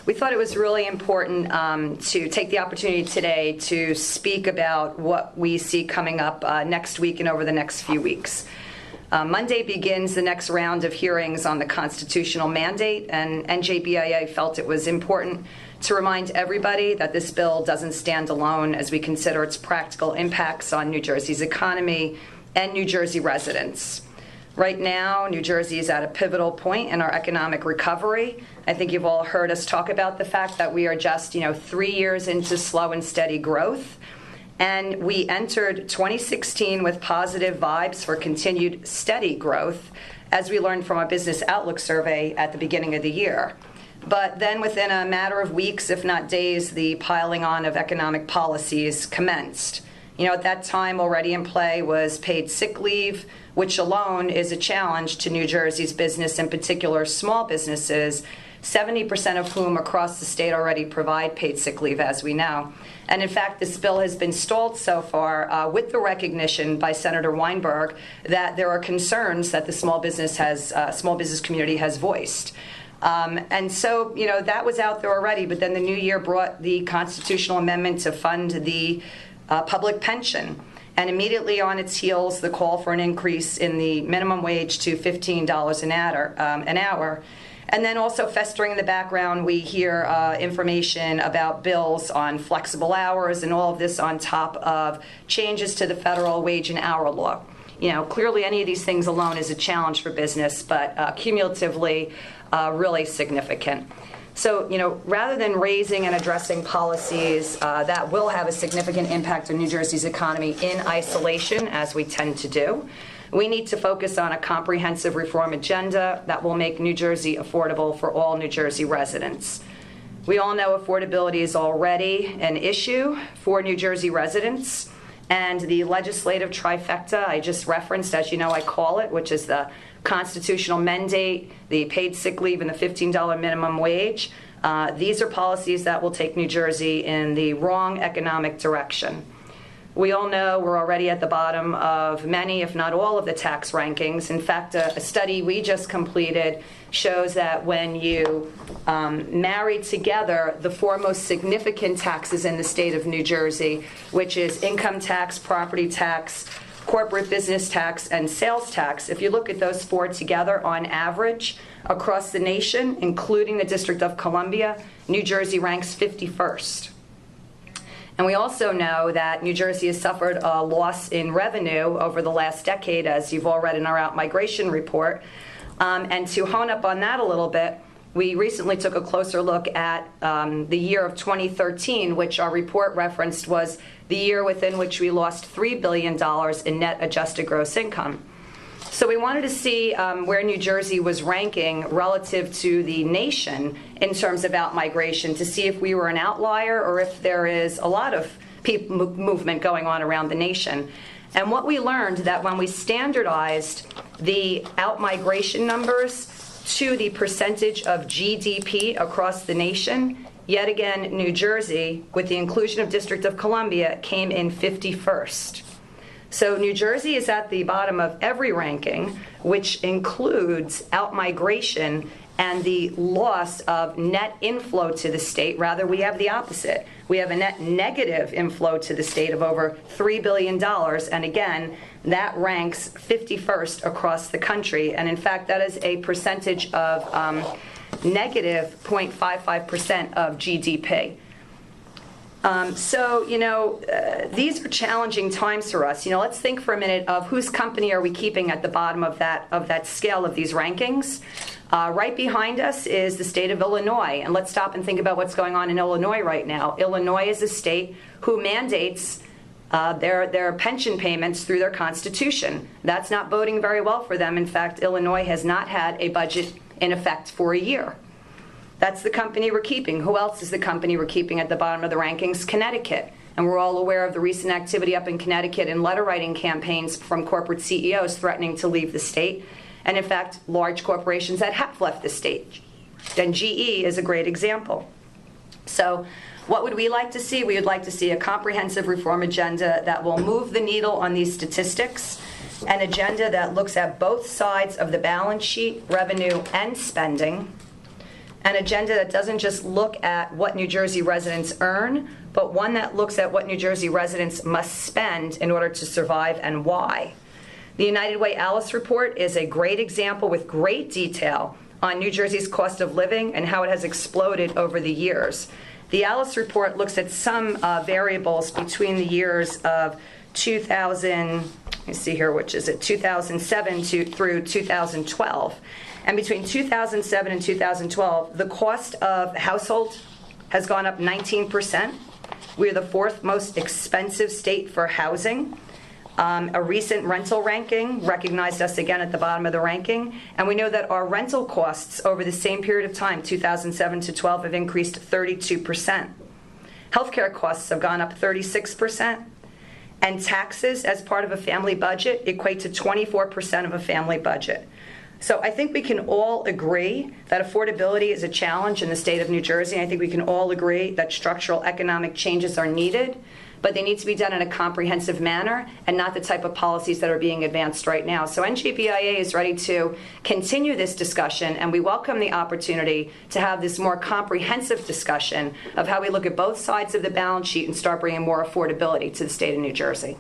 we thought it was really important to take the opportunity today to speak about what we see coming up next week and over the next few weeks. Monday begins the next round of hearings on the constitutional mandate, and NJBIA felt it was important to remind everybody that this bill doesn't stand alone as we consider its practical impacts on New Jersey's economy and New Jersey residents. Right now, New Jersey is at a pivotal point in our economic recovery. I think you've all heard us talk about the fact that we are just, 3 years into slow and steady growth. And we entered 2016 with positive vibes for continued steady growth, as we learned from our Business Outlook survey at the beginning of the year. But then within a matter of weeks, if not days, the piling on of economic policies commenced. At that time, already in play was paid sick leave, which alone is a challenge to New Jersey's business, in particular small businesses, 70% of whom across the state already provide paid sick leave, as we know. And in fact, this bill has been stalled so far with the recognition by Senator Weinberg that there are concerns that the small business community has voiced. And so, that was out there already, but then the new year brought the constitutional amendment to fund the public pension. And immediately on its heels, the call for an increase in the minimum wage to $15 an hour. And then also festering in the background, we hear information about bills on flexible hours, and all of this on top of changes to the federal wage and hour law. Clearly any of these things alone is a challenge for business, but cumulatively really significant. So, rather than raising and addressing policies that will have a significant impact on New Jersey's economy in isolation, as we tend to do, we need to focus on a comprehensive reform agenda that will make New Jersey affordable for all New Jersey residents. We all know affordability is already an issue for New Jersey residents, and the legislative trifecta I just referenced, as you know I call it, which is the constitutional mandate, the paid sick leave, and the $15 minimum wage. These are policies that will take New Jersey in the wrong economic direction. We all know we're already at the bottom of many, if not all, of the tax rankings. In fact, a study we just completed shows that when you marry together the four most significant taxes in the state of New Jersey, which is income tax, property tax, corporate business tax, and sales tax, if you look at those four together on average across the nation, including the District of Columbia, New Jersey ranks 51st. And we also know that New Jersey has suffered a loss in revenue over the last decade, as you've all read in our Outmigration report. And to hone up on that a little bit, we recently took a closer look at the year of 2013, which our report referenced was the year within which we lost $3 billion in net adjusted gross income. So we wanted to see where New Jersey was ranking relative to the nation in terms of outmigration, to see if we were an outlier or if there is a lot of movement going on around the nation. And what we learned that when we standardized the outmigration numbers to the percentage of GDP across the nation, yet again, New Jersey, with the inclusion of District of Columbia, came in 51st. So New Jersey is at the bottom of every ranking, which includes outmigration and the loss of net inflow to the state. Rather, we have the opposite. We have a net negative inflow to the state of over $3 billion. And again, that ranks 51st across the country. And in fact, that is a percentage of negative 0.55% of GDP. These are challenging times for us. Let's think for a minute of whose company are we keeping at the bottom of that scale of these rankings. Right behind us is the state of Illinois, and let's stop and think about what's going on in Illinois right now. Illinois is a state who mandates their pension payments through their constitution. That's not boding very well for them. In fact, Illinois has not had a budget in effect for a year. That's the company we're keeping. Who else is the company we're keeping at the bottom of the rankings? Connecticut. And we're all aware of the recent activity up in Connecticut in letter-writing campaigns from corporate CEOs threatening to leave the state. And in fact, large corporations that have left the state. And GE is a great example. So what would we like to see? We would like to see a comprehensive reform agenda that will move the needle on these statistics, an agenda that looks at both sides of the balance sheet, revenue and spending, an agenda that doesn't just look at what New Jersey residents earn, but one that looks at what New Jersey residents must spend in order to survive and why. The United Way Alice report is a great example with great detail on New Jersey's cost of living and how it has exploded over the years. The Alice report looks at some variables between the years of 2007 through 2012. And between 2007 and 2012, the cost of household has gone up 19%. We're the fourth most expensive state for housing. A recent rental ranking recognized us again at the bottom of the ranking, and we know that our rental costs over the same period of time, 2007 to 12, have increased 32%. Healthcare costs have gone up 36%, and taxes as part of a family budget equate to 24% of a family budget. So I think we can all agree that affordability is a challenge in the state of New Jersey. I think we can all agree that structural economic changes are needed, but they need to be done in a comprehensive manner and not the type of policies that are being advanced right now. So NJBIA is ready to continue this discussion, and we welcome the opportunity to have this more comprehensive discussion of how we look at both sides of the balance sheet and start bringing more affordability to the state of New Jersey.